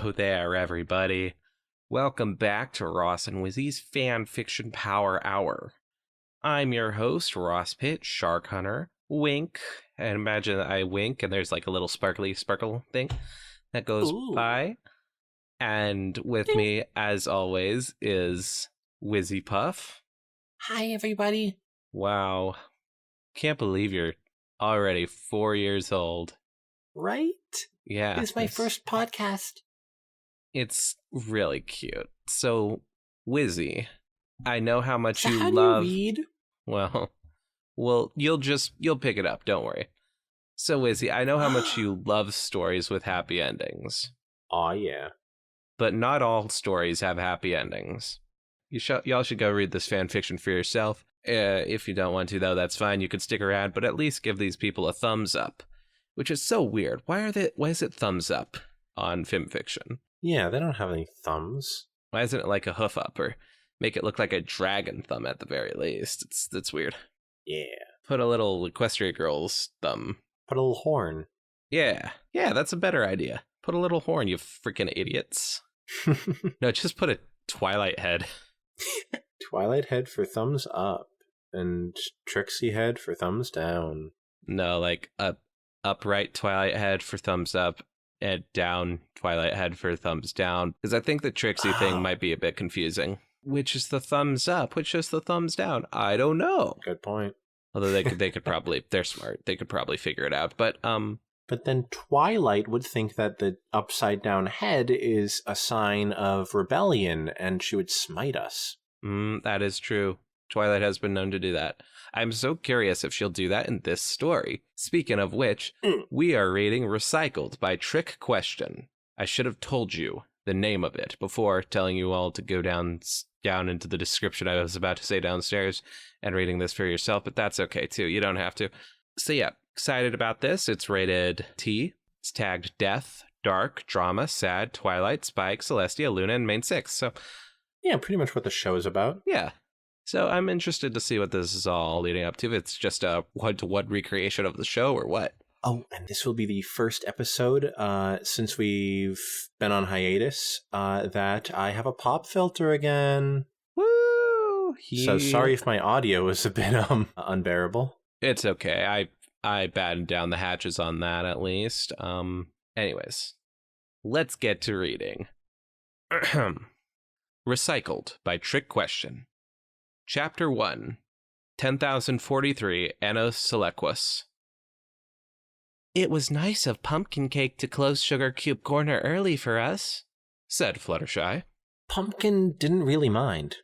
Hello there, everybody. Welcome back to Ross and Wizzy's Fan Fiction Power Hour. I'm your host, Ross Pitt, Shark Hunter. Wink. And imagine I wink and there's like a little sparkle thing that goes by. And with me, as always, is Wizzy Puff. Hi, everybody. Wow. Can't believe you're already 4 years old. Right? Yeah. It's my first podcast. It's really cute. So, Wizzy, I know how much So you how love... do you read? Well, you'll pick it up, don't worry. So, Wizzy, I know how much you love stories with happy endings. Aw, yeah. But not all stories have happy endings. Y'all should go read this fan fiction for yourself. If you don't want to, though, that's fine. You can stick around, but at least give these people a thumbs up. Which is so weird. Why is it thumbs up on FimFiction? Yeah, they don't have any thumbs. Why isn't it like a hoof up, or make it look like a dragon thumb at the very least? That's weird. Yeah. Put a little Equestria Girls thumb. Put a little horn. Yeah, that's a better idea. Put a little horn, you freaking idiots. No, just put a Twilight head. Twilight head for thumbs up, and Trixie head for thumbs down. No, like a upright Twilight head for thumbs up, and down Twilight head for thumbs down. Because I think the Trixie thing might be a bit confusing. Which is the thumbs up? Which is the thumbs down? I don't know. Good point. Although they could probably, they're smart. They could probably figure it out. But then Twilight would think that the upside down head is a sign of rebellion, and she would smite us. That is true. Twilight has been known to do that. I'm so curious if she'll do that in this story. Speaking of which, we are reading Recycled by Trick Question. I should have told you the name of it before telling you all to go down into the description I was about to say downstairs and reading this for yourself, but that's okay too. You don't have to. So yeah, excited about this. It's rated T. It's tagged Death, Dark, Drama, Sad, Twilight, Spike, Celestia, Luna, and Main 6. So yeah, pretty much what the show is about. Yeah. So I'm interested to see what this is all leading up to. If it's just a one-to-one recreation of the show or what. Oh, and this will be the first episode since we've been on hiatus that I have a pop filter again. Woo! So sorry if my audio is a bit unbearable. It's okay. I battened down the hatches on that at least. Anyways, let's get to reading. Recycled by Trick Question. Chapter 1, 10,043 Annos Selequus. It was nice of Pumpkin Cake to close Sugar Cube Corner early for us, said Fluttershy. Pumpkin didn't really mind,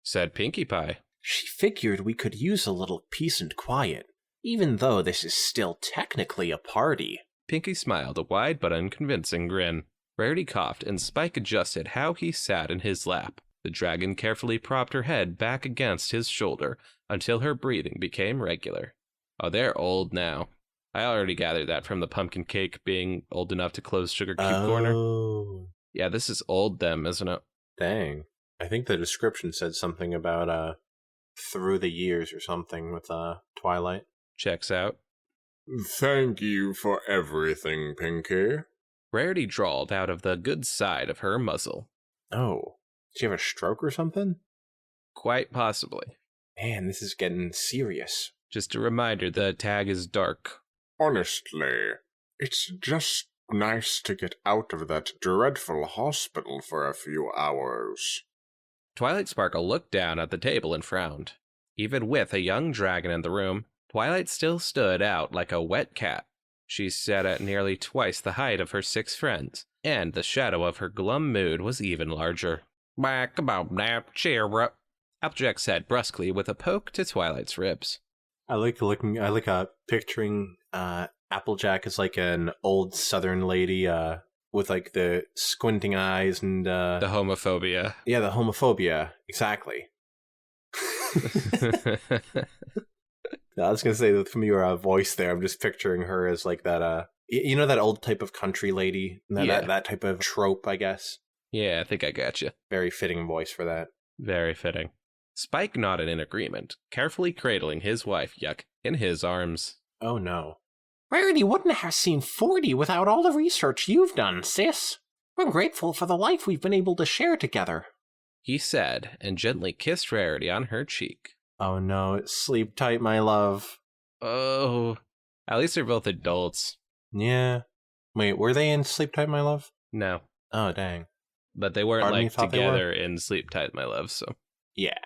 said Pinkie Pie. She figured we could use a little peace and quiet, even though this is still technically a party. Pinkie smiled a wide but unconvincing grin. Rarity coughed, and Spike adjusted how he sat in his lap. The dragon carefully propped her head back against his shoulder until her breathing became regular. Oh, they're old now. I already gathered that from the pumpkin cake being old enough to close Sugar Cube Corner. Yeah, this is old them, isn't it? Dang. I think the description said something about through the years or something with Twilight. Checks out. Thank you for everything, Pinkie. Rarity drawled out of the good side of her muzzle. Oh. Did she have a stroke or something? Quite possibly. Man, this is getting serious. Just a reminder, the tag is dark. Honestly, it's just nice to get out of that dreadful hospital for a few hours. Twilight Sparkle looked down at the table and frowned. Even with a young dragon in the room, Twilight still stood out like a wet cat. She sat at nearly twice the height of her 6 friends, and the shadow of her glum mood was even larger. Back about nap, cheer up, Applejack said brusquely with a poke to Twilight's ribs. I like picturing Applejack as like an old southern lady with like the squinting eyes and the homophobia. Yeah, the homophobia. Exactly. I was gonna say that from your voice there, I'm just picturing her as like that you know, that old type of country lady, that type of trope, I guess. Yeah, I think I got you. Very fitting voice for that. Very fitting. Spike nodded in agreement, carefully cradling his wife, Yuck, in his arms. Oh no. Rarity wouldn't have seen 40 without all the research you've done, sis. We're grateful for the life we've been able to share together, he said, and gently kissed Rarity on her cheek. Oh no, sleep tight, my love. Oh, at least they're both adults. Yeah. Wait, were they in Sleep Tight, my love? No. Oh, dang. But they weren't, like, together in Sleep Tight, my love, so. Yeah,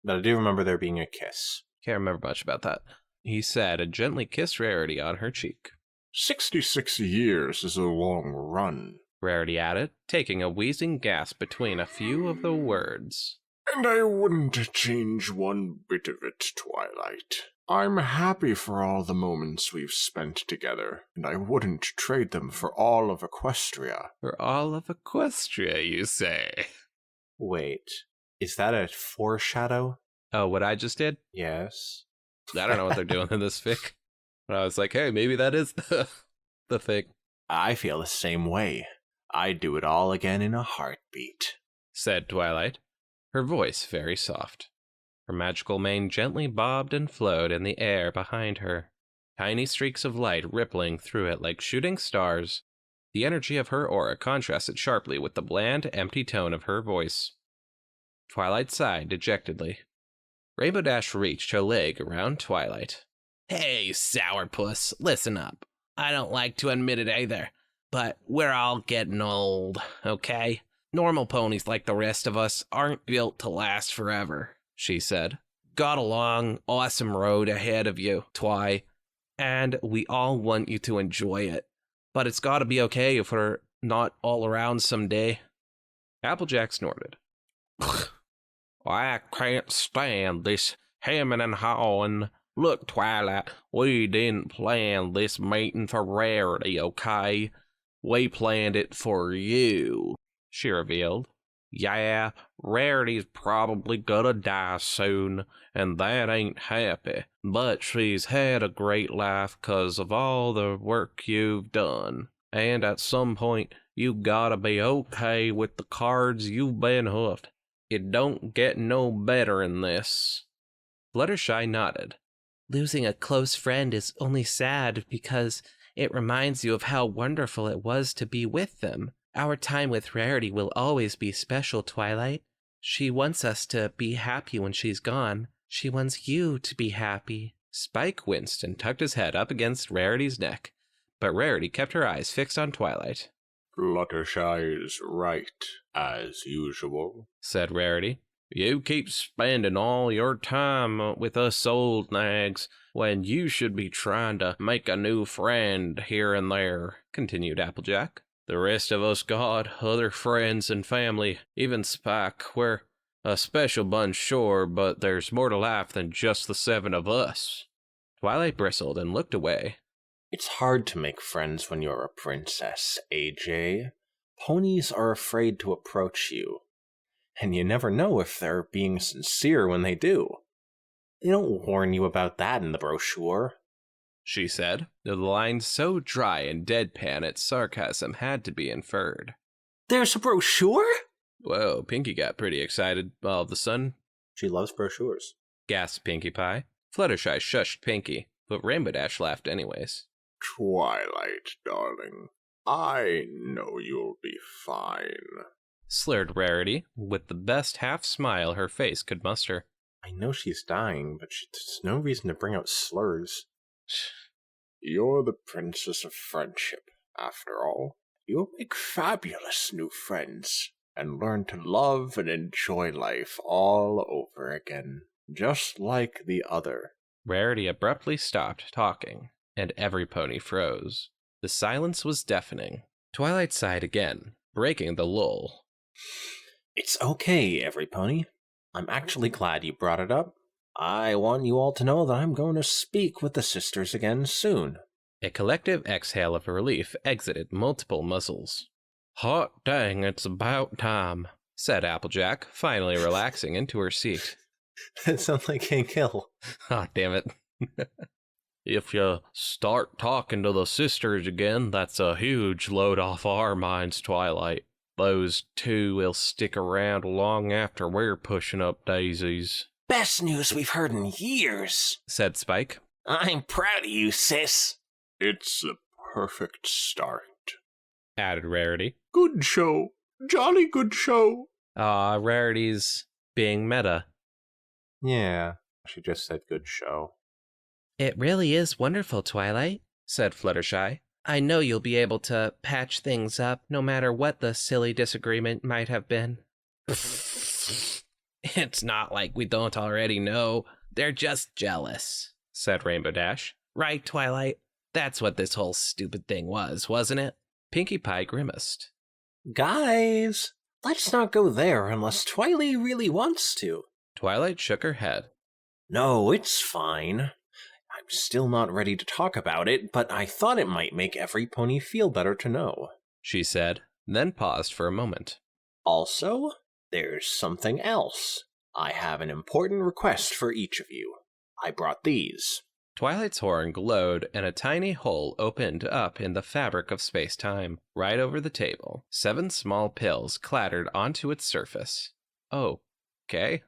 but I do remember there being a kiss. Can't remember much about that. He said and gently kissed Rarity on her cheek. 66 years is a long run, Rarity added, taking a wheezing gasp between a few of the words. And I wouldn't change one bit of it, Twilight. I'm happy for all the moments we've spent together, and I wouldn't trade them for all of Equestria. For all of Equestria, you say? Wait, is that a foreshadow? Oh, what I just did? Yes. I don't know what they're doing in this fic. But I was like, hey, maybe that is the thing. I feel the same way. I'd do it all again in a heartbeat, said Twilight, her voice very soft. Her magical mane gently bobbed and flowed in the air behind her, tiny streaks of light rippling through it like shooting stars. The energy of her aura contrasted sharply with the bland, empty tone of her voice. Twilight sighed dejectedly. Rainbow Dash reached her leg around Twilight. Hey, sourpuss, listen up. I don't like to admit it either, but we're all getting old, okay? Normal ponies like the rest of us aren't built to last forever, she said. Got a long, awesome road ahead of you, Twi, and we all want you to enjoy it. But it's gotta be okay if we're not all around someday. Applejack snorted. I can't stand this hemming and hawing. Look, Twilight, we didn't plan this meeting for Rarity, okay? We planned it for you, she revealed. Yeah, Rarity's probably gonna die soon, and that ain't happy. But she's had a great life 'cause of all the work you've done. And at some point, you gotta be okay with the cards you've been hoofed. It don't get no better in this. Fluttershy nodded. Losing a close friend is only sad because it reminds you of how wonderful it was to be with them. Our time with Rarity will always be special, Twilight. She wants us to be happy when she's gone. She wants you to be happy. Spike winced and tucked his head up against Rarity's neck, but Rarity kept her eyes fixed on Twilight. Fluttershy is right, as usual, said Rarity. You keep spending all your time with us old nags when you should be trying to make a new friend here and there, continued Applejack. The rest of us got other friends and family, even Spike. We're a special bunch, sure, but there's more to life than just the 7 of us. Twilight bristled and looked away. It's hard to make friends when you're a princess, AJ. Ponies are afraid to approach you. And you never know if they're being sincere when they do. They don't warn you about that in the brochure, she said, the line so dry and deadpan its sarcasm had to be inferred. There's a brochure? Whoa, Pinkie got pretty excited all of a sudden. She loves brochures, gasped Pinkie Pie. Fluttershy shushed Pinkie, but Rainbow Dash laughed anyways. Twilight, darling, I know you'll be fine, slurred Rarity, with the best half-smile her face could muster. I know she's dying, but there's no reason to bring out slurs. You're the princess of friendship, after all. You'll make fabulous new friends, and learn to love and enjoy life all over again, just like the other. Rarity abruptly stopped talking, and every pony froze. The silence was deafening. Twilight sighed again, breaking the lull. It's okay, every pony. I'm actually glad you brought it up. I want you all to know that I'm going to speak with the sisters again soon. A collective exhale of relief exited multiple muzzles. Hot dang, it's about time, said Applejack, finally relaxing into her seat. That sounds like Hank Hill. Ah, damn it. If you start talking to the sisters again, that's a huge load off our minds, Twilight. Those 2 will stick around long after we're pushing up daisies. Best news we've heard in years, said Spike. I'm proud of you, sis. It's the perfect start. added Rarity. Good show. Jolly good show. Rarity's being meta. Yeah, she just said good show. It really is wonderful, Twilight, said Fluttershy. I know you'll be able to patch things up no matter what the silly disagreement might have been. It's not like we don't already know. They're just jealous, said Rainbow Dash. Right, Twilight? That's what this whole stupid thing was, wasn't it? Pinkie Pie grimaced. Guys, let's not go there unless Twilight really wants to. Twilight shook her head. No, it's fine. I'm still not ready to talk about it, but I thought it might make every pony feel better to know, she said, then paused for a moment. Also, there's something else. I have an important request for each of you. I brought these. Twilight's horn glowed, and a tiny hole opened up in the fabric of space-time. Right over the table, 7 small pills clattered onto its surface. Oh, okay.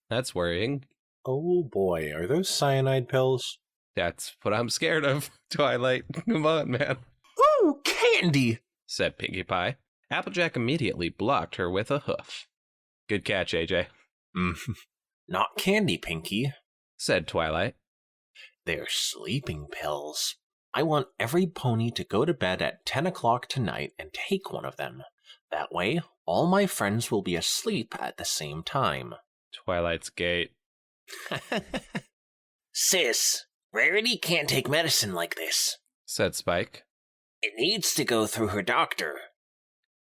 That's worrying. Oh boy, are those cyanide pills? That's what I'm scared of, Twilight. Come on, man. Ooh, candy! Said Pinkie Pie. Applejack immediately blocked her with a hoof. Good catch, AJ. Not candy, Pinkie, said Twilight. They're sleeping pills. I want every pony to go to bed at 10 o'clock tonight and take one of them. That way, all my friends will be asleep at the same time. Twilight's gate. Sis, Rarity can't take medicine like this, said Spike. It needs to go through her doctor.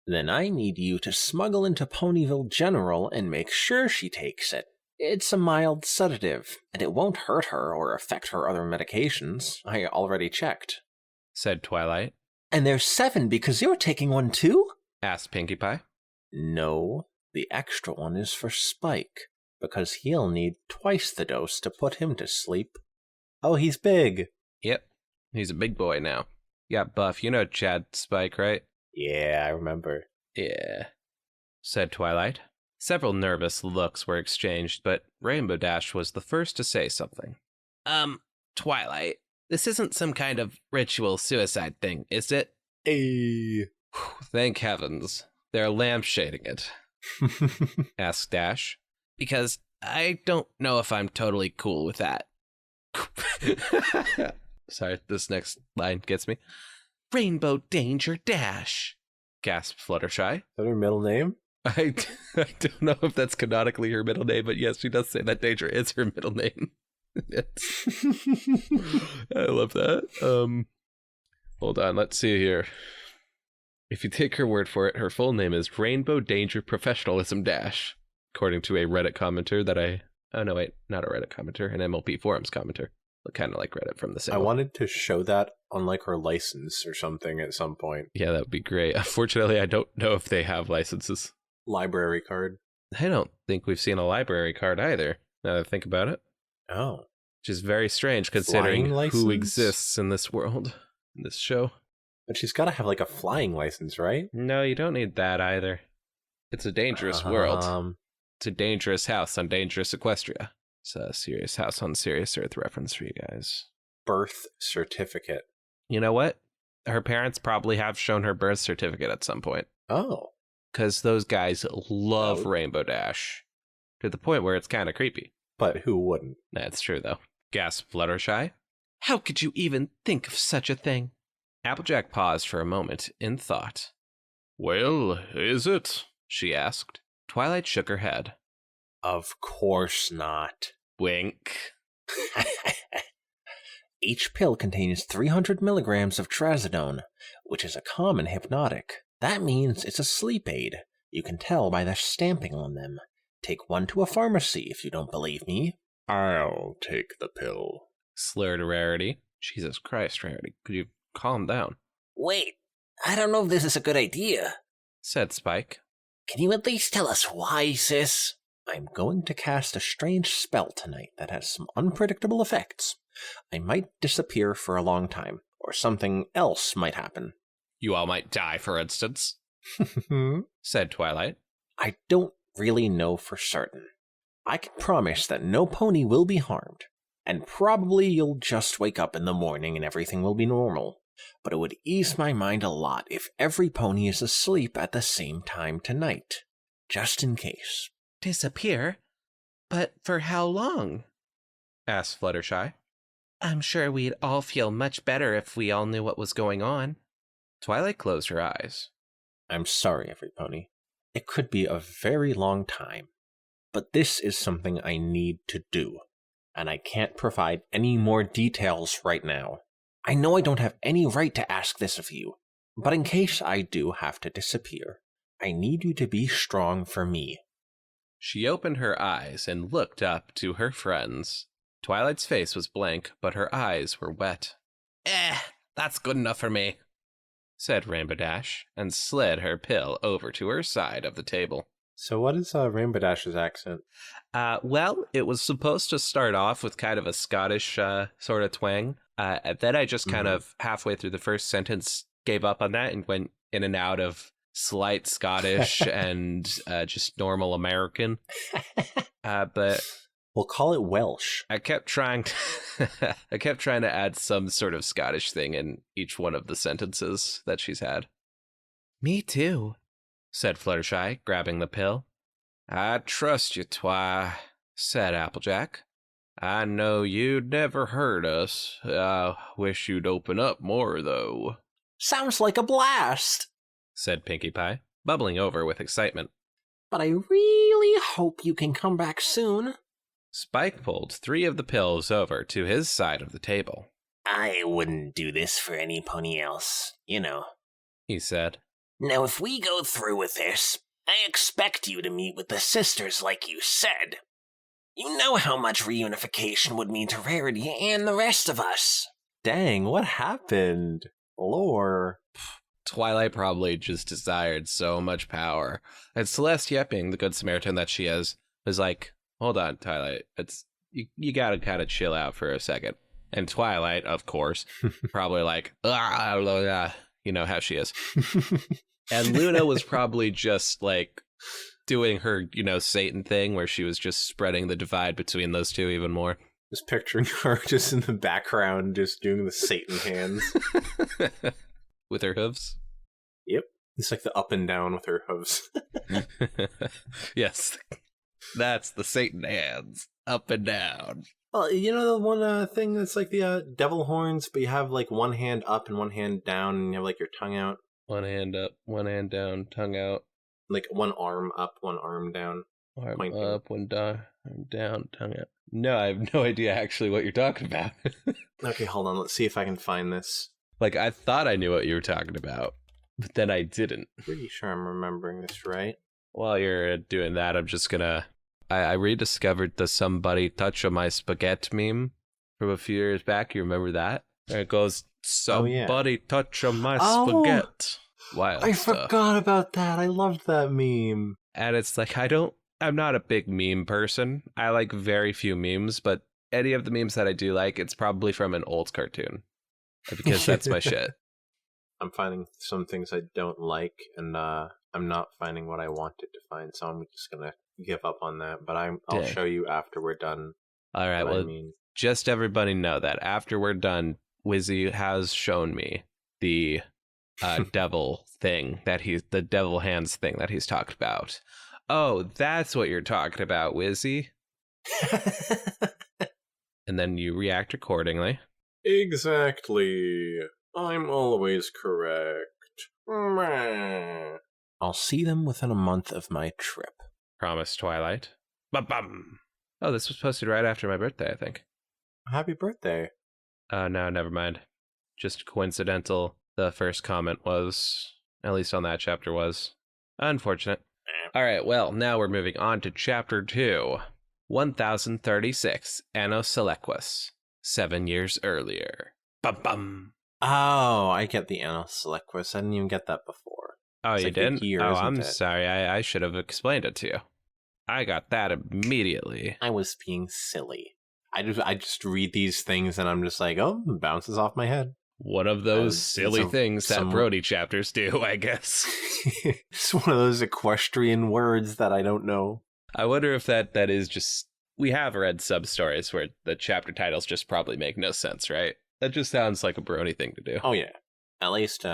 Then I need you to smuggle into Ponyville General and make sure she takes it. It's a mild sedative, and it won't hurt her or affect her other medications. I already checked, said Twilight. And there's 7 because you're taking one too? Asked Pinkie Pie. No, the extra one is for Spike, because he'll need twice the dose to put him to sleep. Oh, he's big. Yep, he's a big boy now. Yeah, Buff, you know Chad Spike, right? Yeah, I remember. Yeah, said Twilight. Several nervous looks were exchanged, but Rainbow Dash was the first to say something. Twilight, this isn't some kind of ritual suicide thing, is it? Thank heavens. They're lampshading it, asked Dash. Because I don't know if I'm totally cool with that. Sorry, this next line gets me. Rainbow Danger Dash, gasped Fluttershy. Is that her middle name? I don't know if that's canonically her middle name, but yes, she does say that Danger is her middle name. I love that. Hold on, let's see here. If you take her word for it, her full name is Rainbow Danger Professionalism Dash, according to a Reddit commenter that oh no, wait, not a Reddit commenter, an MLP Forums commenter. Kind of like Reddit from the symbol. I wanted to show that on like her license or something at some point. Yeah, that would be great. Unfortunately, I don't know if they have licenses. Library card. I don't think we've seen a library card either, now that I think about it. Oh. Which is very strange considering who exists in this world, in this show. But she's got to have like a flying license, right? No, you don't need that either. It's a dangerous world. It's a dangerous house on dangerous Equestria. It's a Serious House on Serious Earth reference for you guys. Birth certificate. You know what? Her parents probably have shown her birth certificate at some point. Oh. Because those guys love Rainbow Dash. To the point where it's kind of creepy. But who wouldn't? That's true, though. Gasped Fluttershy. How could you even think of such a thing? Applejack paused for a moment in thought. Well, is it? She asked. Twilight shook her head. Of course not. Wink. Each pill contains 300 milligrams of trazodone, which is a common hypnotic. That means it's a sleep aid. You can tell by the stamping on them. Take one to a pharmacy if you don't believe me. I'll take the pill, slurred Rarity. Jesus Christ, Rarity, could you calm down? Wait, I don't know if this is a good idea, said Spike. Can you at least tell us why, sis? I'm going to cast a strange spell tonight that has some unpredictable effects. I might disappear for a long time, or something else might happen. You all might die, for instance, said Twilight. I don't really know for certain. I can promise that no pony will be harmed, and probably you'll just wake up in the morning and everything will be normal. but it would ease my mind a lot if every pony is asleep at the same time tonight, just in case. Disappear? But for how long? Asked Fluttershy. I'm sure we'd all feel much better if we all knew what was going on. Twilight closed her eyes. I'm sorry, every pony. It could be a very long time, but this is something I need to do, and I can't provide any more details right now. I know I don't have any right to ask this of you, but in case I do have to disappear, I need you to be strong for me. She opened her eyes and looked up to her friends. Twilight's face was blank, but her eyes were wet. That's good enough for me, said Rainbow Dash, and slid her pill over to her side of the table. So what is Rainbow Dash's accent? Well, it was supposed to start off with kind of a Scottish sort of twang. Then I just kind of halfway through the first sentence gave up on that and went in and out of slight Scottish and just normal American. But we'll call it Welsh. I kept trying to add some sort of Scottish thing in each one of the sentences that she's had. Me too, said Fluttershy, grabbing the pill. I trust you, Twi, said Applejack. I know you'd never hurt us. I wish you'd open up more, though. Sounds like a blast, said Pinkie Pie, bubbling over with excitement. But I really hope you can come back soon. Spike pulled 3 of the pills over to his side of the table. I wouldn't do this for any pony else, you know, he said. Now, if we go through with this, I expect you to meet with the sisters like you said. You know how much reunification would mean to Rarity and the rest of us. Dang, what happened? Lore. Twilight probably just desired so much power. And Celeste Yepping, the good Samaritan that she is, was like, hold on, Twilight. You gotta kind of chill out for a second. And Twilight, of course, probably like, you know how she is. And Luna was probably just like doing her, Satan thing where she was just spreading the divide between those two even more. Just picturing her just in the background, just doing the Satan hands. With her hooves? Yep. It's like the up and down with her hooves. Yes. That's the Satan hands. Up and down. Well, you know the one thing that's like the devil horns, but you have like one hand up and one hand down, and you have like your tongue out? One hand up, one hand down, tongue out. Like one arm up, one arm down. Arm pointing up, one down, tongue out. No, I have no idea actually what you're talking about. Okay, hold on. Let's see if I can find this. Like, I thought I knew what you were talking about, but then I didn't. Pretty sure I'm remembering this right. While you're doing that, I'm just gonna... I rediscovered the somebody touch on my spaghetti meme from a few years back. You remember that? There it goes, somebody touch on my spaghetti. Wild I stuff. forgot about that. I loved that meme. And it's like, I'm not a big meme person. I like very few memes, but any of the memes that I do like, it's probably from an old cartoon. Because that's my shit. I'm finding some things I don't like, and I'm not finding what I wanted to find, so I'm just gonna give up on that. But I'll show you after we're done. All right, well, just everybody know that after we're done, Wizzy has shown me the devil thing the devil hands thing that he's talked about. Oh, that's what you're talking about, Wizzy. And then you react accordingly. Exactly. I'm always correct. I'll see them within a month of my trip. Promised Twilight. Ba-bum. Oh, this was posted right after my birthday, I think. Happy birthday. No, never mind. Just coincidental. The first comment was, at least on that chapter, was unfortunate. All right, well, now we're moving on to chapter 2. 1036, Anno Selequus. 7 years earlier. Bum-bum. Oh, I get the Anno Selequus. I didn't even get that before. Oh, it's you like didn't? Year, I'm sorry. I should have explained it to you. I got that immediately. I was being silly. I just read these things and I'm just like, oh, it bounces off my head. One of those silly things that Brody chapters do, I guess. It's one of those equestrian words that I don't know. I wonder if that is just... We have read sub-stories where the chapter titles just probably make no sense, right? That just sounds like a Brony thing to do. Oh, yeah. At least,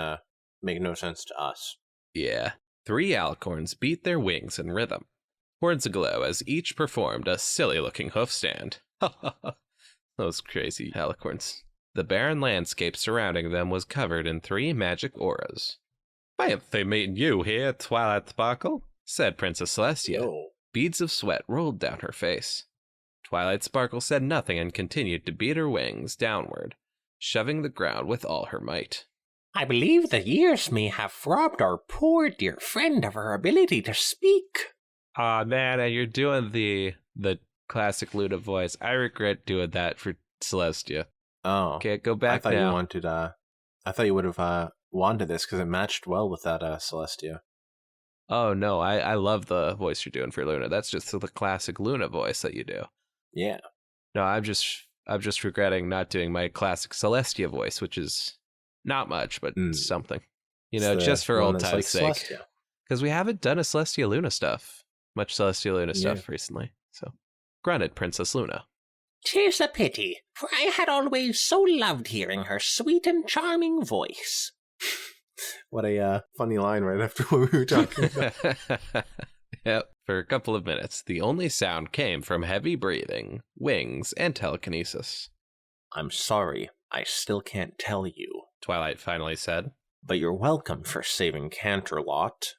make no sense to us. Yeah. 3 alicorns beat their wings in rhythm, horns aglow as each performed a silly-looking hoof stand. Those crazy alicorns. The barren landscape surrounding them was covered in 3 magic auras. "Fancy meeting you here, Twilight Sparkle," said Princess Celestia. Yo. Beads of sweat rolled down her face. Twilight Sparkle said nothing and continued to beat her wings downward, shoving the ground with all her might. "I believe the years may have robbed our poor dear friend of her ability to speak." Aw, man, and you're doing the classic Luna voice. I regret doing that for Celestia. Oh. Can't go back I thought now. you wanted, I thought you would have, wanted this because it matched well with that, Celestia. Oh, no, I love the voice you're doing for Luna. That's just the classic Luna voice that you do. Yeah. No, I'm just regretting not doing my classic Celestia voice, which is not much, but something. You know, just for old time's sake. Because we haven't done a Celestia Luna stuff. Much Celestia Luna stuff recently. So, granted, Princess Luna. "'Tis a pity, for I had always so loved hearing her sweet and charming voice." What a funny line right after what we were talking about. Yep, for a couple of minutes, the only sound came from heavy breathing, wings, and telekinesis. "I'm sorry, I still can't tell you," Twilight finally said. "but you're welcome for saving Canterlot."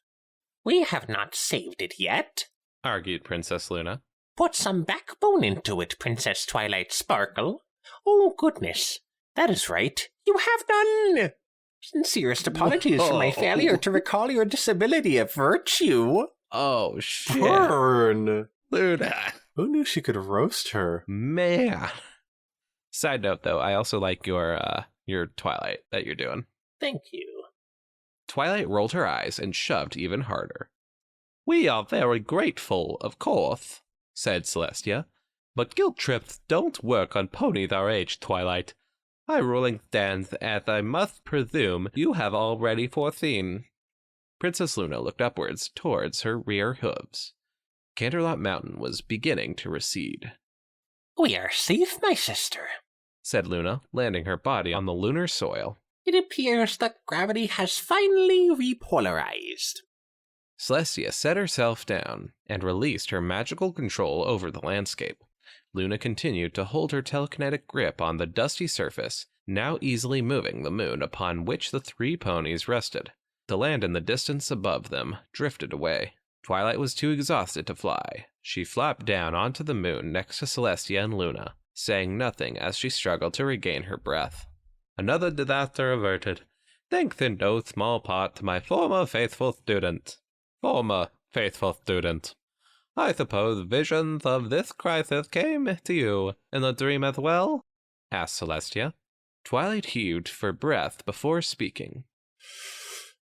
"We have not saved it yet." Argued Princess Luna. "Put some backbone into it, Princess Twilight Sparkle." "Oh, goodness. That is right. You have none." "Sincerest apologies for my failure to recall your disability of virtue." Oh, shit. Burn! Luna. Who knew she could roast her? Man. Side note, though, I also like your Twilight that you're doing. "Thank you." Twilight rolled her eyes and shoved even harder. "We are very grateful, of course," said Celestia, "but guilt trips don't work on ponies our age, Twilight. My ruling stands, as I must presume you have already foreseen." Princess Luna looked upwards towards her rear hooves. Canterlot Mountain was beginning to recede. "We are safe, my sister," said Luna, landing her body on the lunar soil. "It appears that gravity has finally repolarized." Celestia set herself down and released her magical control over the landscape. Luna continued to hold her telekinetic grip on the dusty surface, now easily moving the moon upon which the 3 ponies rested. The land in the distance above them drifted away. Twilight was too exhausted to fly. She flopped down onto the moon next to Celestia and Luna, saying nothing as she struggled to regain her breath. "Another disaster averted, thanks in no small part to my former faithful student. I suppose visions of this crisis came to you in the dream as well?" asked Celestia. Twilight heaved for breath before speaking.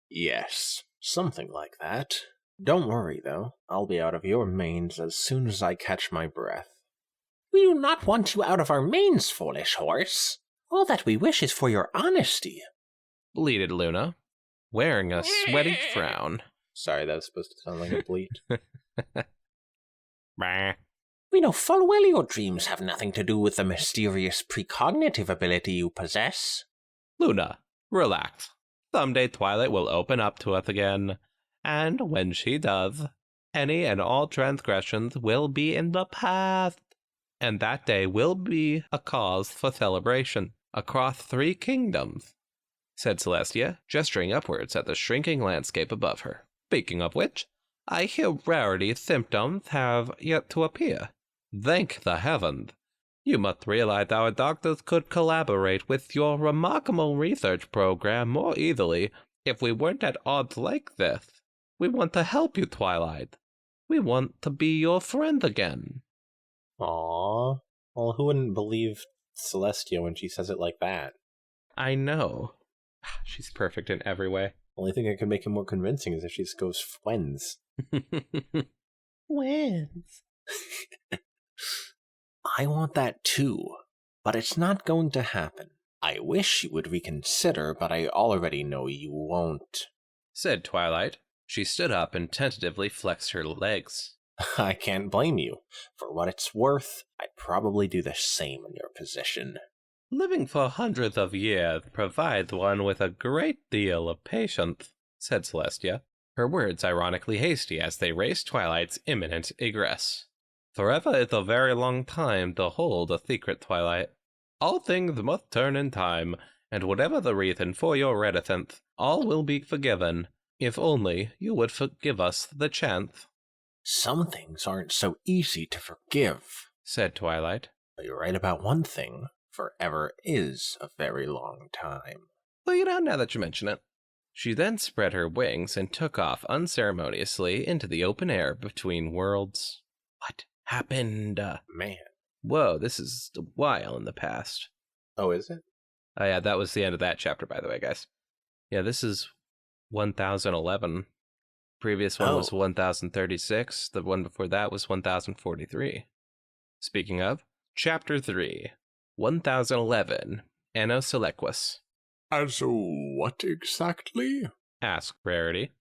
"Yes, something like that. Don't worry, though. I'll be out of your mains as soon as I catch my breath." "We do not want you out of our mains, foolish horse. All that we wish is for your honesty," bleated Luna, wearing a sweaty frown. Sorry, that was supposed to sound like a bleat. "We know full well your dreams have nothing to do with the mysterious precognitive ability you possess." "Luna, relax. Someday Twilight will open up to us again, and when she does, any and all transgressions will be in the past, and that day will be a cause for celebration across 3 kingdoms," said Celestia, gesturing upwards at the shrinking landscape above her. "Speaking of which, I hear Rarity symptoms have yet to appear. Thank the heavens. You must realize our doctors could collaborate with your remarkable research program more easily if we weren't at odds like this. We want to help you, Twilight. We want to be your friend again." Aww. Well, who wouldn't believe Celestia when she says it like that? I know. She's perfect in every way. Only thing that could make it more convincing is if she just goes friends. Wins. I want that too, but it's not going to happen. I wish you would reconsider, but I already know you won't, said Twilight. She stood up and tentatively flexed her legs. I can't blame you. For what it's worth, I'd probably do the same in your position. Living for hundreds of years provides one with a great deal of patience, said Celestia, her words ironically hasty as they raced Twilight's imminent egress. Forever is a very long time to hold a secret, Twilight. All things must turn in time, and whatever the reason for your reticence, all will be forgiven, if only you would forgive us the chance. Some things aren't so easy to forgive, said Twilight. But you're right about one thing. Forever is a very long time. Well, now that you mention it. She then spread her wings and took off unceremoniously into the open air between worlds. What happened? Man. Whoa, this is a while in the past. Oh, is it? Oh yeah, that was the end of that chapter, by the way, guys. Yeah, this is 1011. Previous one was 1036. The one before that was 1043. Speaking of, Chapter 3, 1011, Anno Selequus. As what exactly? Asked Rarity.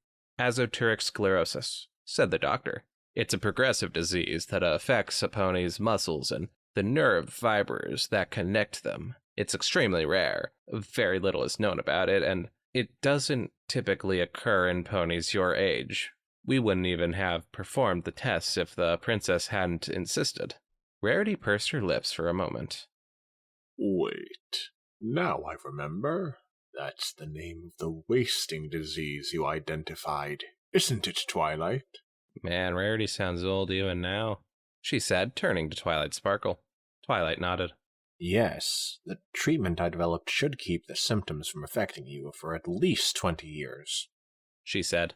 Azoteric sclerosis, said the doctor. It's a progressive disease that affects a pony's muscles and the nerve fibers that connect them. It's extremely rare. Very little is known about it, and it doesn't typically occur in ponies your age. We wouldn't even have performed the tests if the princess hadn't insisted. Rarity pursed her lips for a moment. Wait, now I remember. That's the name of the wasting disease you identified, isn't it, Twilight? Man, Rarity sounds old even now, she said, turning to Twilight Sparkle. Twilight nodded. Yes, the treatment I developed should keep the symptoms from affecting you for at least 20 years, she said.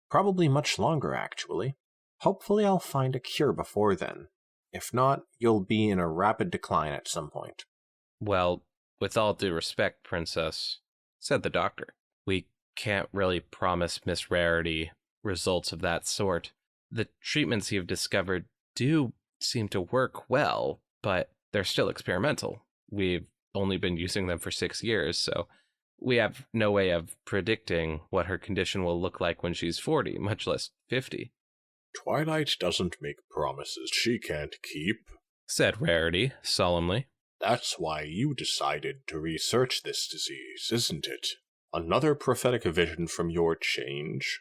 Probably much longer, actually. Hopefully I'll find a cure before then. If not, you'll be in a rapid decline at some point. Well, with all due respect, Princess, said the doctor, we can't really promise Miss Rarity results of that sort. The treatments you've discovered do seem to work well, but they're still experimental. We've only been using them for 6 years, so we have no way of predicting what her condition will look like when she's 40, much less 50. Twilight doesn't make promises she can't keep, said Rarity solemnly. That's why you decided to research this disease, isn't it? Another prophetic vision from your change?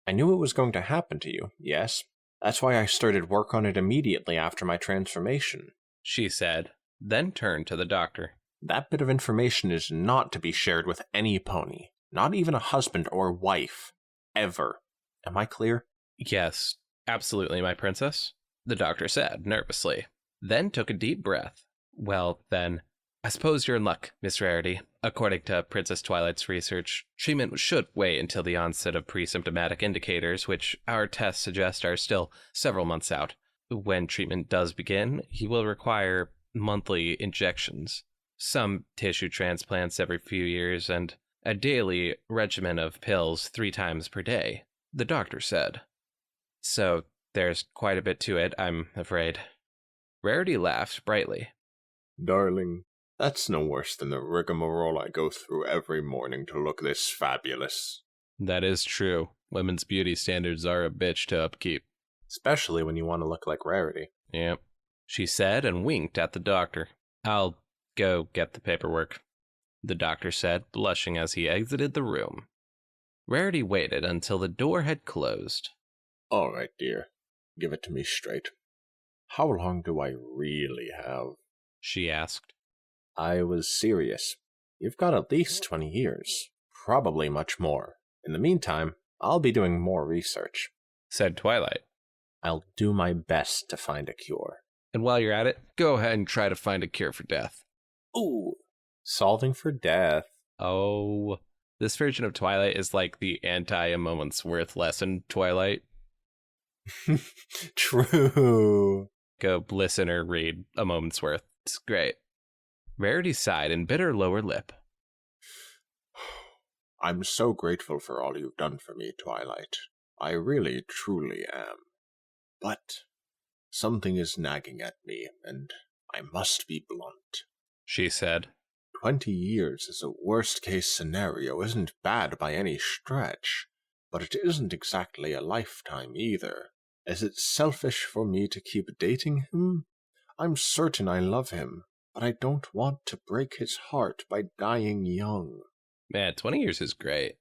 I knew it was going to happen to you, yes. That's why I started work on it immediately after my transformation, she said, then turned to the doctor. That bit of information is not to be shared with any pony, not even a husband or wife, ever. Am I clear? Yes, absolutely, my princess, the doctor said nervously, then took a deep breath. Well, then, I suppose you're in luck, Miss Rarity. According to Princess Twilight's research, treatment should wait until the onset of pre-symptomatic indicators, which our tests suggest are still several months out. When treatment does begin, he will require monthly injections, some tissue transplants every few years, and a daily regimen of pills 3 times per day, the doctor said. So there's quite a bit to it, I'm afraid. Rarity laughed brightly. Darling, that's no worse than the rigmarole I go through every morning to look this fabulous. That is true. Women's beauty standards are a bitch to upkeep. Especially when you want to look like Rarity. Yep, she said and winked at the doctor. I'll go get the paperwork, the doctor said, blushing as he exited the room. Rarity waited until the door had closed. All right, dear. Give it to me straight. How long do I really have? She asked. I was serious. You've got at least 20 years. Probably much more. In the meantime, I'll be doing more research, said Twilight. I'll do my best to find a cure. And while you're at it, go ahead and try to find a cure for death. Ooh, solving for death. Oh, this version of Twilight is like the anti-a moment's worth lesson Twilight. True. Go listen or read A Moment's Worth. It's great. Rarity sighed and bit her lower lip. I'm so grateful for all you've done for me, Twilight. I really, truly am. But something is nagging at me, and I must be blunt, she said. 20 years as a worst-case scenario isn't bad by any stretch, but it isn't exactly a lifetime either. Is it selfish for me to keep dating him? I'm certain I love him, but I don't want to break his heart by dying young. Man, 20 years is great.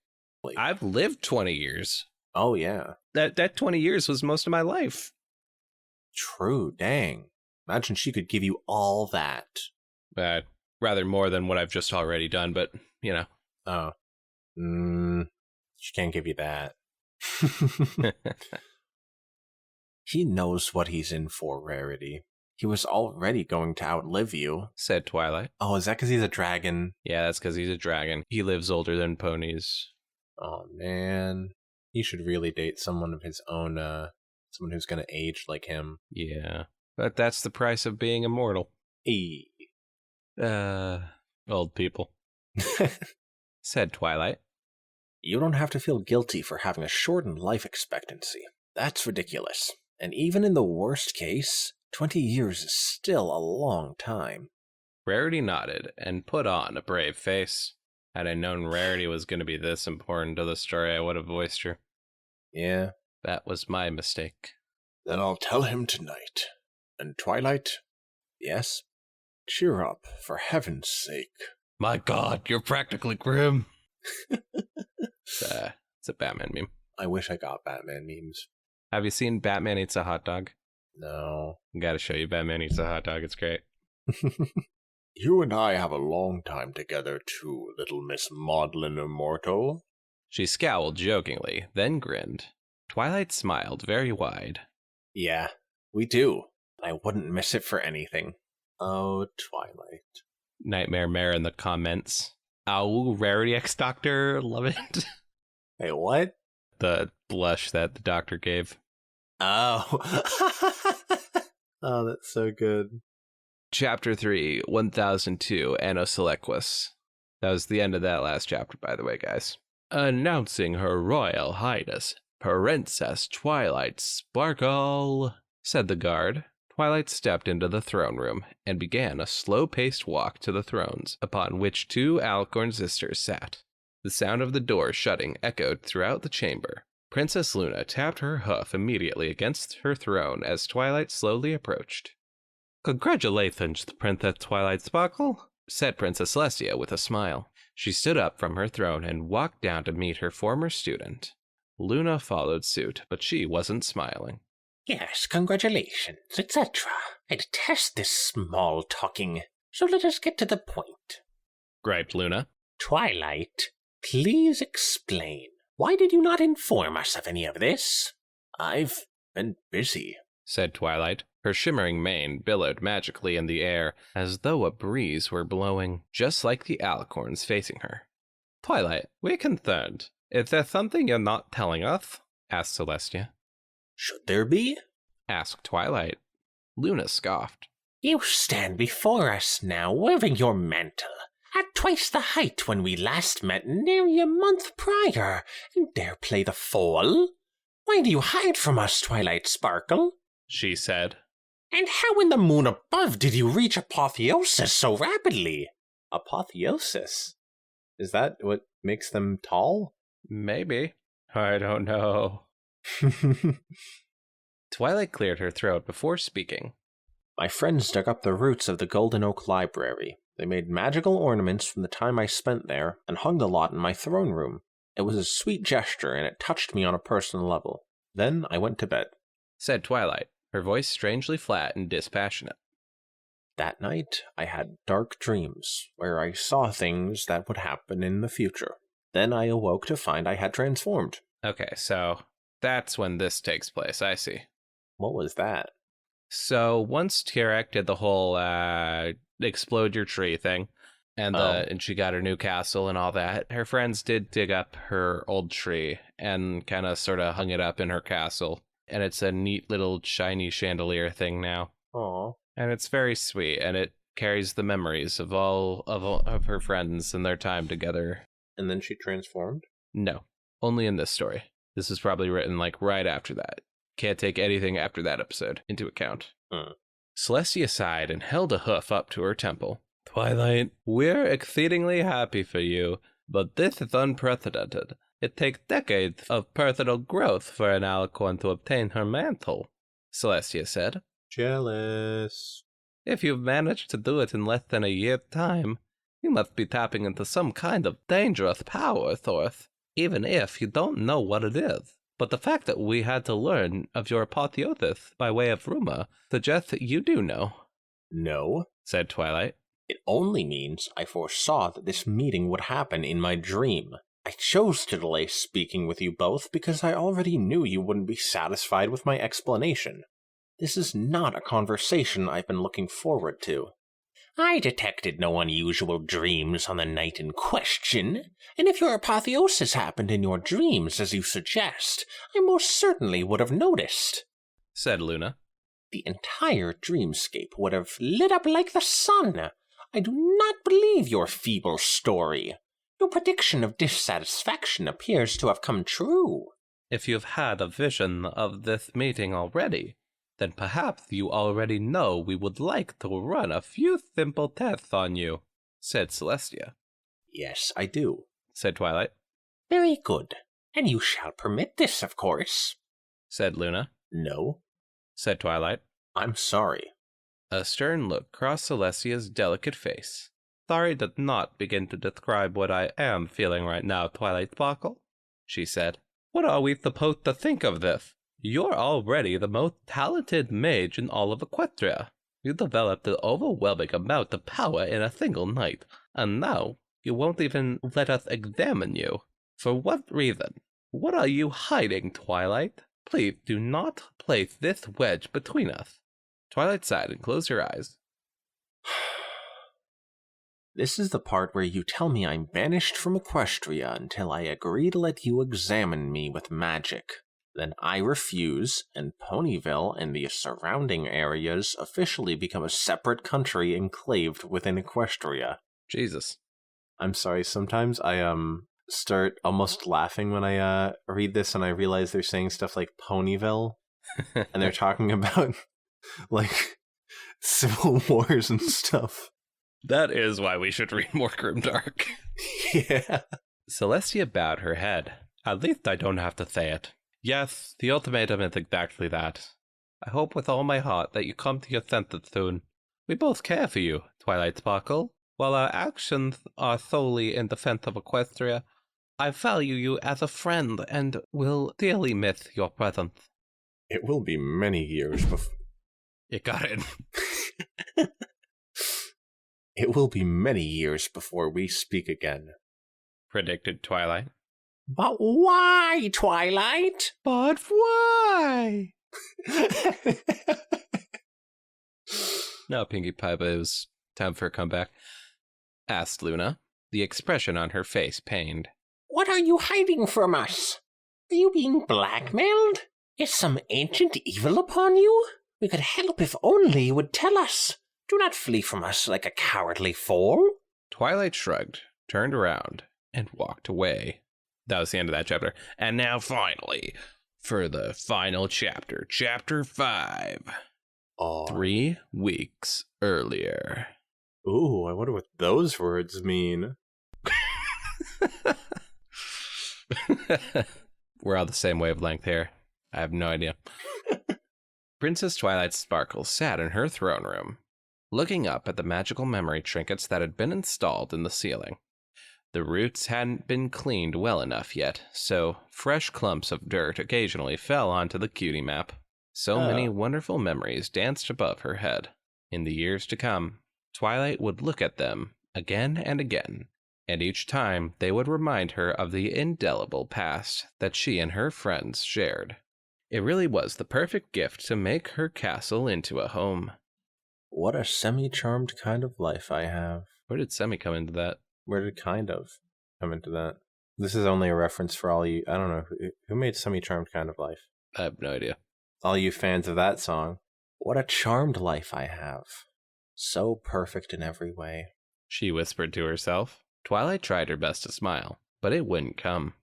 I've lived 20 years. Oh, yeah. That 20 years was most of my life. True, dang. Imagine she could give you all that. Rather more than what I've just already done, but, you know. Oh. She can't give you that. He knows what he's in for, Rarity. He was already going to outlive you, said Twilight. Oh, is that because he's a dragon? Yeah, that's because he's a dragon. He lives older than ponies. Oh, man. He should really date someone of his own, someone who's going to age like him. Yeah, but that's the price of being immortal. Hey. Old people, said Twilight. You don't have to feel guilty for having a shortened life expectancy. That's ridiculous. And even in the worst case, 20 years is still a long time. Rarity nodded and put on a brave face. Had I known Rarity was going to be this important to the story, I would have voiced her. Yeah. That was my mistake. Then I'll tell him tonight. And Twilight? Yes? Cheer up, for heaven's sake. My God, you're practically grim. It's a Batman meme. I wish I got Batman memes. Have you seen Batman Eats a Hot Dog? No. Gotta show you Batman Eats a Hot Dog. It's great. You and I have a long time together too, little Miss Maudlin Immortal. She scowled jokingly, then grinned. Twilight smiled very wide. Yeah, we do. I wouldn't miss it for anything. Oh, Twilight. Nightmare Mare in the comments. Ow, Rarity X Doctor, love it. Hey, what? The blush that the doctor gave. Oh. Oh, that's so good. Chapter 3, 1002, Anno Selequus. That was the end of that last chapter, by the way, guys. Announcing Her Royal Highness, Princess Twilight Sparkle, said the guard. Twilight stepped into the throne room and began a slow-paced walk to the thrones, upon which two Alicorn sisters sat. The sound of the door shutting echoed throughout the chamber. Princess Luna tapped her hoof immediately against her throne as Twilight slowly approached. Congratulations, Princess Twilight Sparkle, said Princess Celestia with a smile. She stood up from her throne and walked down to meet her former student. Luna followed suit, but she wasn't smiling. Yes, congratulations, etc. I detest this small talking, so let us get to the point. Griped Luna. Twilight, please explain. Why did you not inform us of any of this? I've been busy, said Twilight. Her shimmering mane billowed magically in the air, as though a breeze were blowing, just like the alicorns facing her. Twilight, we're concerned. Is there something you're not telling us? Asked Celestia. Should there be? Asked Twilight. Luna scoffed. You stand before us now, wearing your mantle, at twice the height when we last met nearly a month prior, and dare play the fool? Why do you hide from us, Twilight Sparkle? She said. And how in the moon above did you reach apotheosis so rapidly? Apotheosis? Is that what makes them tall? Maybe. I don't know. Twilight cleared her throat before speaking. My friends dug up the roots of the Golden Oak Library. They made magical ornaments from the time I spent there and hung the lot in my throne room. It was a sweet gesture and it touched me on a personal level. Then I went to bed, said Twilight, her voice strangely flat and dispassionate. That night, I had dark dreams where I saw things that would happen in the future. Then I awoke to find I had transformed. Okay, so that's when this takes place, I see. What was that? So once Tierek did the whole explode your tree thing, and she got her new castle and all that, her friends did dig up her old tree and kind of sort of hung it up in her castle. And it's a neat little shiny chandelier thing now. Aww. And it's very sweet, and it carries the memories of all of her friends and their time together. And then she transformed? No, only in this story. This is probably written like right after that. Can't take anything after that episode into account. Celestia sighed and held a hoof up to her temple. Twilight, we're exceedingly happy for you, but this is unprecedented. It takes decades of personal growth for an alicorn to obtain her mantle, Celestia said. Jealous. If you've managed to do it in less than a year's time, you must be tapping into some kind of dangerous power, Thorth, even if you don't know what it is. But the fact that we had to learn of your apotheosis by way of rumor suggests that you do know, No, said Twilight. it only means I foresaw that this meeting would happen in my dream. I chose to delay speaking with you both because I already knew you wouldn't be satisfied with my explanation. This is not a conversation I've been looking forward to. I detected no unusual dreams on the night in question, and if your apotheosis happened in your dreams, as you suggest, I most certainly would have noticed, said Luna. The entire dreamscape would have lit up like the sun. I do not believe your feeble story. Your prediction of dissatisfaction appears to have come true. If you've had a vision of this meeting already, then perhaps you already know we would like to run a few simple tests on you, said Celestia. Yes, I do, said Twilight. Very good, and you shall permit this, of course, said Luna. No, said Twilight. I'm sorry. A stern look crossed Celestia's delicate face. Sorry did not begin to describe what I am feeling right now, Twilight Sparkle, she said. What are we supposed to think of this? You're already the most talented mage in all of Equestria. You developed an overwhelming amount of power in a single night, and now you won't even let us examine you. For what reason? What are you hiding, Twilight? Please do not place this wedge between us. Twilight sighed and closed her eyes. This is the part where you tell me I'm banished from Equestria until I agree to let you examine me with magic. Then I refuse, and Ponyville and the surrounding areas officially become a separate country enclaved within Equestria. Jesus. I'm sorry, sometimes I start almost laughing when I read this and I realize they're saying stuff like Ponyville, and they're talking about, like, civil wars and stuff. That is why we should read more Grimdark. Yeah. Celestia bowed her head. At least I don't have to say it. Yes, the ultimatum is exactly that. I hope with all my heart that you come to your senses soon. We both care for you, Twilight Sparkle. While our actions are solely in defense of Equestria, I value you as a friend and will dearly miss your presence. It will be many years before... You got it. It will be many years before we speak again, predicted Twilight. But why, Twilight? But why? Now, Pinkie Pie, it was time for a comeback. Asked Luna, the expression on her face pained. What are you hiding from us? Are you being blackmailed? Is some ancient evil upon you? We could help if only you would tell us. Do not flee from us like a cowardly fool. Twilight shrugged, turned around, and walked away. That was the end of that chapter. And now finally, for the final chapter, chapter 5. Oh. 3 weeks earlier. Ooh, I wonder what those words mean. We're all the same wavelength here. I have no idea. Princess Twilight Sparkle sat in her throne room, looking up at the magical memory trinkets that had been installed in the ceiling. The roots hadn't been cleaned well enough yet, so fresh clumps of dirt occasionally fell onto the cutie map. So many wonderful memories danced above her head. In the years to come, Twilight would look at them again and again, and each time they would remind her of the indelible past that she and her friends shared. It really was the perfect gift to make her castle into a home. What a semi-charmed kind of life I have. Where did Semi come into that? Where did kind of come into that? This is only a reference for all you... I don't know. Who made Semi-Charmed Kind of Life? I have no idea. All you fans of that song. What a charmed life I have. So perfect in every way. She whispered to herself. Twilight tried her best to smile, but it wouldn't come.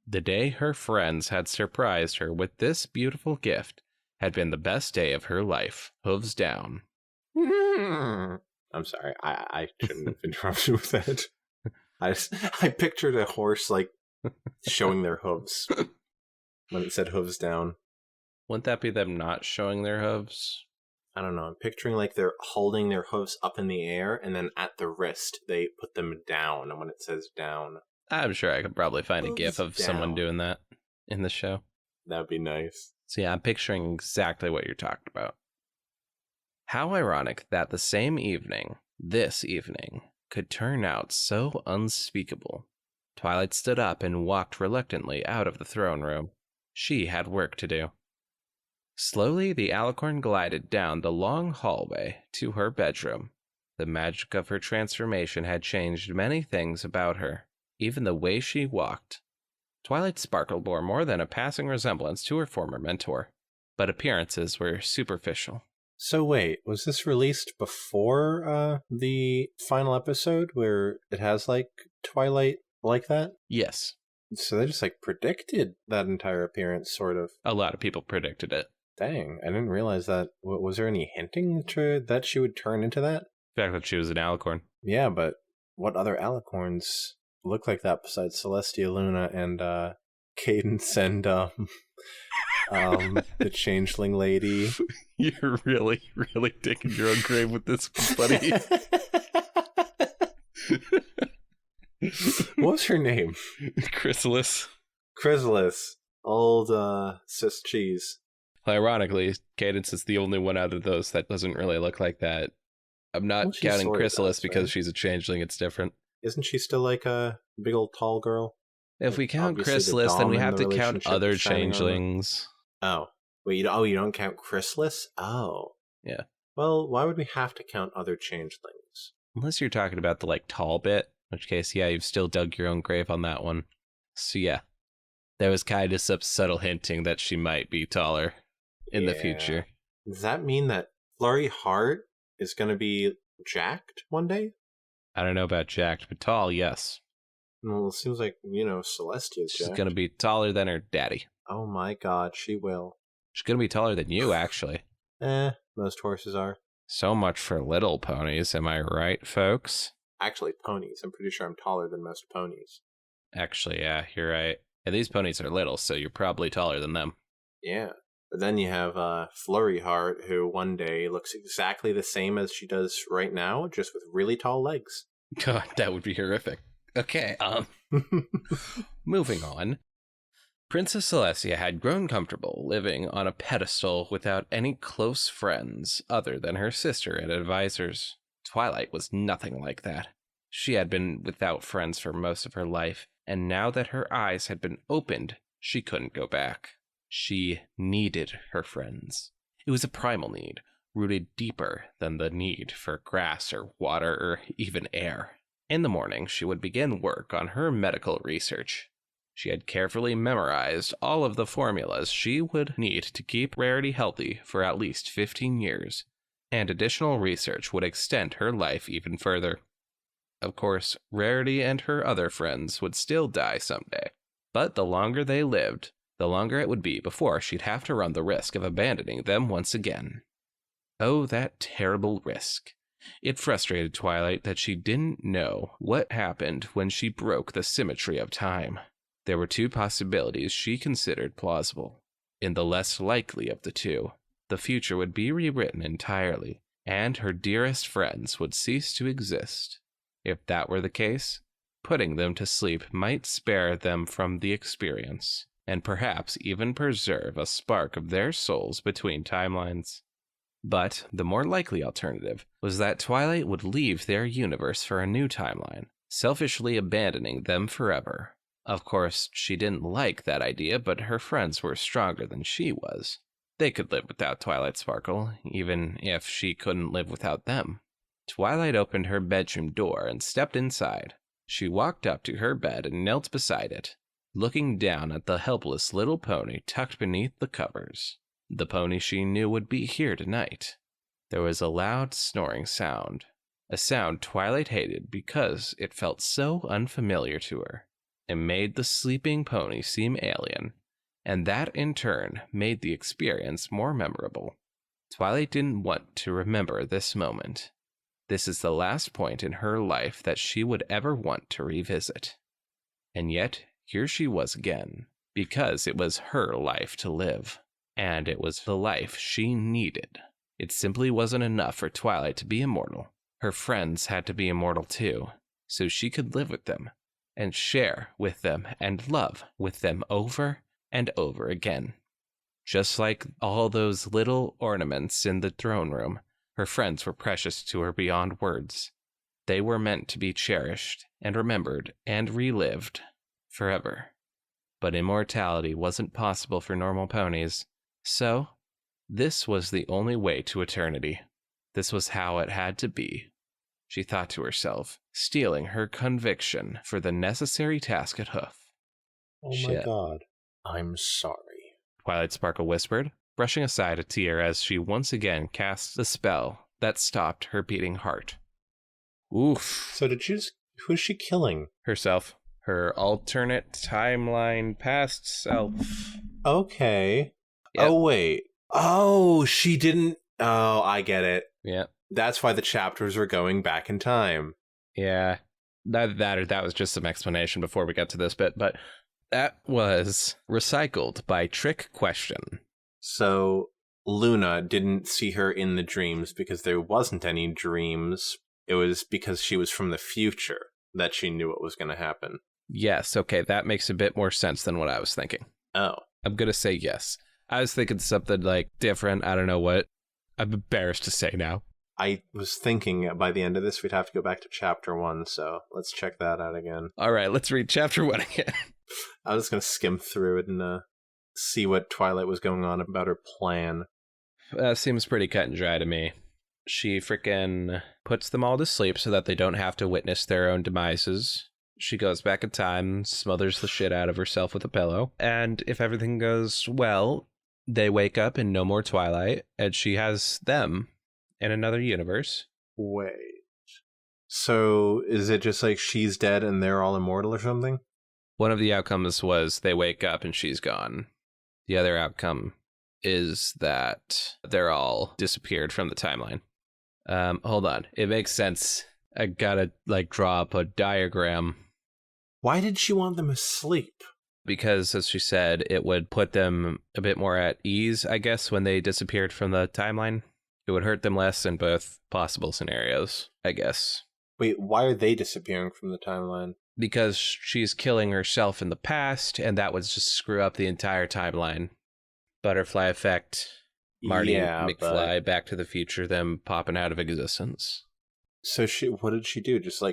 The day her friends had surprised her with this beautiful gift had been the best day of her life. Hooves down. I'm sorry, I shouldn't have interrupted with that. I pictured a horse, like, showing their hooves when it said hooves down. Wouldn't that be them not showing their hooves? I don't know. I'm picturing like they're holding their hooves up in the air, and then at the wrist they put them down. And when it says down, I'm sure I could probably find a hooves gif of someone down. doing that in the show. That'd be nice. So yeah, I'm picturing exactly what you're talking about. How ironic that the same evening, this evening, could turn out so unspeakable. Twilight stood up and walked reluctantly out of the throne room. She had work to do. Slowly, the alicorn glided down the long hallway to her bedroom. The magic of her transformation had changed many things about her, even the way she walked. Twilight Sparkle bore more than a passing resemblance to her former mentor, but appearances were superficial. So wait, was this released before the final episode where it has like Twilight like that? Yes, So they just like predicted that entire appearance, sort of. a lot of people predicted it. Dang, I didn't realize that. Was there any hinting to that she would turn into that? The fact that she was an alicorn. Yeah, but what other alicorns look like that besides Celestia Luna and Cadence and the Changeling Lady? You're really, really digging your own grave with this one, buddy. What was her name? Chrysalis. Chrysalis. Old cis cheese. Ironically, Cadence is the only one out of those that doesn't really look like that. I'm not Well, she counting sorta Chrysalis does, because right? she's a changeling. It's different. Isn't she still like a big old tall girl? If we count Obviously the Chrysalis, then we dom in have the to count relationship other is shining on her. changelings. Oh. Wait, you don't count Chrysalis? Oh. Yeah. Well, why would we have to count other changelings? Unless you're talking about the tall bit, in which case, yeah, you've still dug your own grave on that one. So yeah, there was kind of some subtle hinting that she might be taller in the Yeah. future. Does that mean that Flurry Heart is going to be jacked one day? I don't know about jacked, but tall, yes. Well, it seems like, Celestia's She's jacked. going to be taller than her daddy. Oh my god, she will. She's going to be taller than you, actually. Most horses are. So much for little ponies, am I right, folks? Actually, ponies. I'm pretty sure I'm taller than most ponies. Actually, yeah, you're right. And these ponies are little, so you're probably taller than them. Yeah. But then you have Flurry Heart, who one day looks exactly the same as she does right now, just with really tall legs. God, that would be horrific. Okay, moving on. Princess Celestia had grown comfortable living on a pedestal without any close friends other than her sister and advisors. Twilight was nothing like that. She had been without friends for most of her life, and now that her eyes had been opened, she couldn't go back. She needed her friends. It was a primal need, rooted deeper than the need for grass or water or even air. In the morning, she would begin work on her medical research. She had carefully memorized all of the formulas she would need to keep Rarity healthy for at least 15 years, and additional research would extend her life even further. Of course, Rarity and her other friends would still die someday, but the longer they lived, the longer it would be before she'd have to run the risk of abandoning them once again. Oh, that terrible risk. It frustrated Twilight that she didn't know what happened when she broke the symmetry of time. There were two possibilities she considered plausible. In the less likely of the two, the future would be rewritten entirely, and her dearest friends would cease to exist. If that were the case, putting them to sleep might spare them from the experience, and perhaps even preserve a spark of their souls between timelines. But the more likely alternative was that Twilight would leave their universe for a new timeline, selfishly abandoning them forever. Of course, she didn't like that idea, but her friends were stronger than she was. They could live without Twilight Sparkle, even if she couldn't live without them. Twilight opened her bedroom door and stepped inside. She walked up to her bed and knelt beside it, looking down at the helpless little pony tucked beneath the covers. The pony she knew would be here tonight. There was a loud snoring sound, a sound Twilight hated because it felt so unfamiliar to her. It made the sleeping pony seem alien, and that in turn made the experience more memorable. Twilight didn't want to remember this moment. This is the last point in her life that she would ever want to revisit. And yet, here she was again, because it was her life to live, and it was the life she needed. It simply wasn't enough for Twilight to be immortal. Her friends had to be immortal too, so she could live with them, and share with them, and love with them over and over again. Just like all those little ornaments in the throne room, her friends were precious to her beyond words. They were meant to be cherished and remembered and relived forever. But immortality wasn't possible for normal ponies, so this was the only way to eternity. This was how it had to be, she thought to herself, steeling her conviction for the necessary task at hoof. Oh Shit. my god. I'm sorry. Twilight Sparkle whispered, brushing aside a tear as she once again cast the spell that stopped her beating heart. Oof. So who's she killing? Herself. Her alternate timeline past self. Okay. Yep. Oh, wait. Oh, she didn't... Oh, I get it. Yeah. That's why the chapters are going back in time. Yeah. That was just some explanation before we got to this bit, but that was recycled by Trick Question. So Luna didn't see her in the dreams because there wasn't any dreams. It was because she was from the future that she knew what was going to happen. Yes, okay, that makes a bit more sense than what I was thinking. Oh. I'm going to say yes. I was thinking something like different. I don't know what. I'm embarrassed to say now. I was thinking by the end of this we'd have to go back to chapter 1, so let's check that out again. All right, let's read chapter 1 again. I was going to skim through it and see what Twilight was going on about her plan. Seems pretty cut and dry to me. She frickin' puts them all to sleep so that they don't have to witness their own demises. She goes back in time, smothers the shit out of herself with a pillow, and if everything goes well, they wake up in no more Twilight, and she has them in another universe. Wait. So is it just like she's dead and they're all immortal or something? One of the outcomes was they wake up and she's gone. The other outcome is that they're all disappeared from the timeline. Hold on. It makes sense. I gotta, draw up a diagram. Why did she want them asleep? Because, as she said, it would put them a bit more at ease, I guess, when they disappeared from the timeline. It would hurt them less in both possible scenarios, I guess. Wait, why are they disappearing from the timeline? Because she's killing herself in the past, and that would just screw up the entire timeline. Butterfly effect, Marty and McFly, Back to the Future, them popping out of existence. So what did she do? Just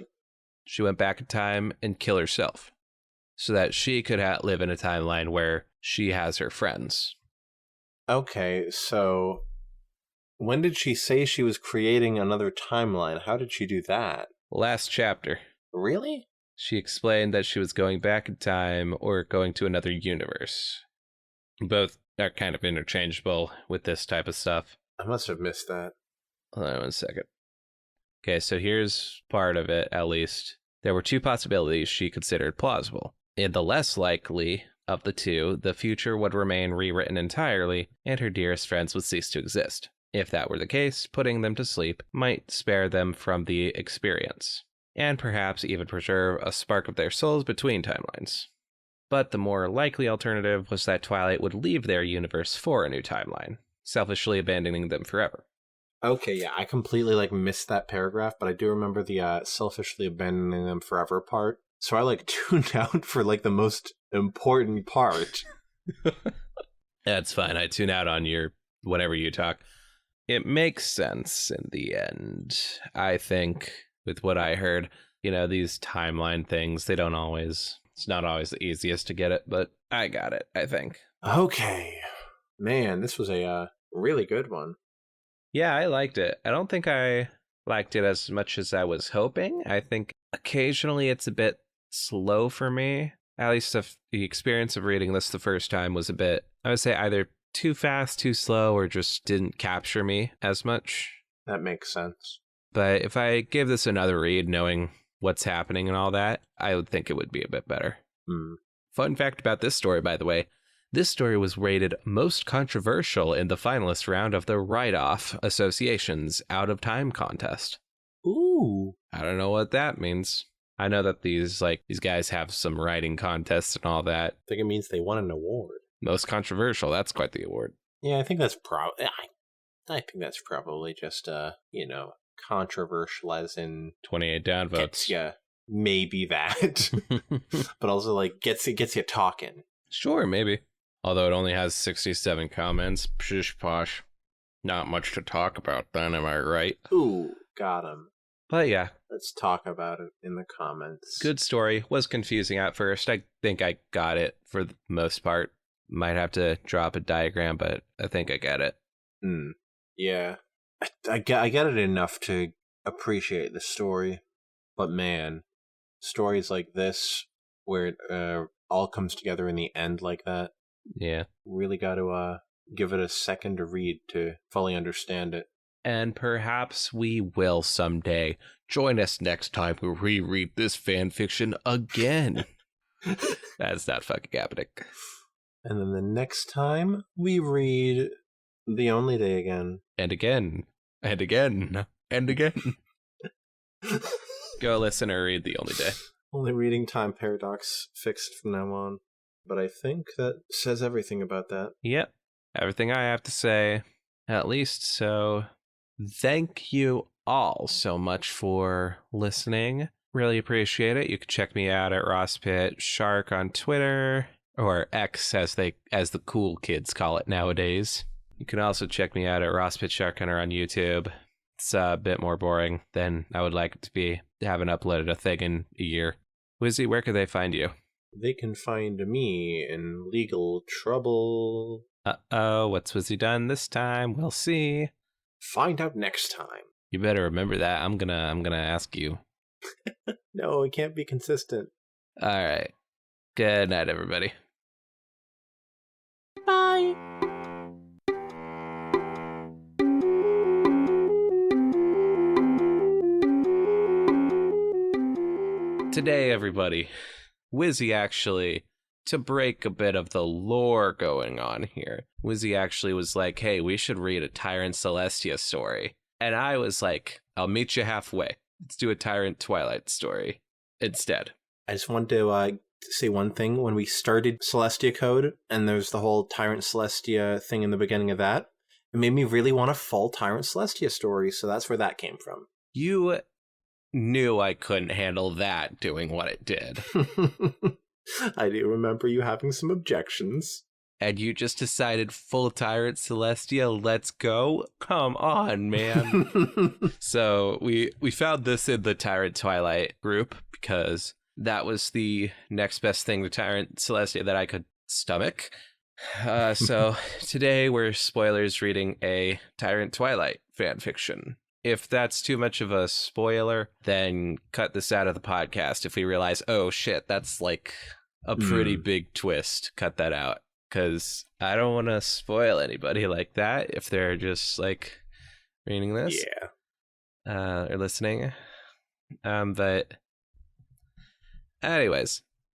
She went back in time and kill herself, so that she could live in a timeline where she has her friends. Okay, so when did she say she was creating another timeline? How did she do that? Last chapter. Really? She explained that she was going back in time or going to another universe. Both are kind of interchangeable with this type of stuff. I must have missed that. Hold on 1 second. Okay, so here's part of it, at least. There were 2 possibilities she considered plausible. In the less likely of the 2, the future would remain rewritten entirely, and her dearest friends would cease to exist. If that were the case, putting them to sleep might spare them from the experience, and perhaps even preserve a spark of their souls between timelines. But the more likely alternative was that Twilight would leave their universe for a new timeline, selfishly abandoning them forever. Okay, yeah, I completely missed that paragraph, but I do remember the selfishly abandoning them forever part. So I tuned out for the most important part. That's fine. I tune out on your whenever you talk. It makes sense in the end, I think, with what I heard. These timeline things, it's not always the easiest to get it, but I got it, I think. Okay. Man, this was a really good one. Yeah, I liked it. I don't think I liked it as much as I was hoping. I think occasionally it's a bit slow for me. At least the experience of reading this the first time was a bit, I would say, either too fast, too slow, or just didn't capture me as much. That makes sense. But if I give this another read, knowing what's happening and all that, I would think it would be a bit better. Fun fact about this story, by the way. This story was rated most controversial in the finalist round of the Write-Off Association's Out of Time contest. Ooh. I don't know what that means. I know that these guys have some writing contests and all that. I think it means they won an award. Most controversial, that's quite the award. Yeah, I think that's I think that's probably just, controversial as in 28 downvotes. Yeah, maybe that. But also, gets you talking. Sure, maybe. Although it only has 67 comments. Pshish posh. Not much to talk about then, am I right? Ooh, got him. But yeah. Let's talk about it in the comments. Good story. Was confusing at first. I think I got it for the most part. Might have to drop a diagram, but I think I get it. Yeah. I get it enough to appreciate the story. But man, stories like this, where it all comes together in the end like that. Yeah. Really got to give it a second to read to fully understand it. And perhaps we will someday. Join us next time we reread this fanfiction again. That's not fucking happening. And then the next time we read The Only Day again. And again. And again. And again. Go listen or read The Only Day. Only reading time paradox fixed from now on. But I think that says everything about that. Yep. Everything I have to say, at least. So thank you all so much for listening. Really appreciate it. You can check me out at Ross Pitt Shark on Twitter, or X as the cool kids call it nowadays. You can also check me out at Ross Pitt Shark Hunter on YouTube. It's a bit more boring than I would like it to be. I haven't uploaded a thing in a year. Wizzy, where can they find you? They can find me in legal trouble. Uh-oh, what's Wizzy done this time? We'll see. Find out next time. You better remember that. I'm gonna ask you. No, it can't be consistent. All right. Good night, everybody. Bye. Today, everybody, Wizzy actually, to break a bit of the lore going on here, Wizzy actually was like, hey, we should read a Tyrant Celestia story. And I was like, I'll meet you halfway. Let's do a Tyrant Twilight story instead. I just want to say one thing. When we started Celestia Code, and there's the whole Tyrant Celestia thing in the beginning of that, it made me really want a full Tyrant Celestia story, so that's where that came from. You knew I couldn't handle that doing what it did. I do remember you having some objections. And you just decided full Tyrant Celestia, let's go? Come on, man. So we found this in the Tyrant Twilight group because that was the next best thing to Tyrant Celestia that I could stomach. So today we're spoilers reading a Tyrant Twilight fanfiction. If that's too much of a spoiler, then cut this out of the podcast. If we realize, oh shit, that's like a pretty big twist, cut that out. Because I don't want to spoil anybody like that if they're just like reading this. Yeah. Or listening. But anyways,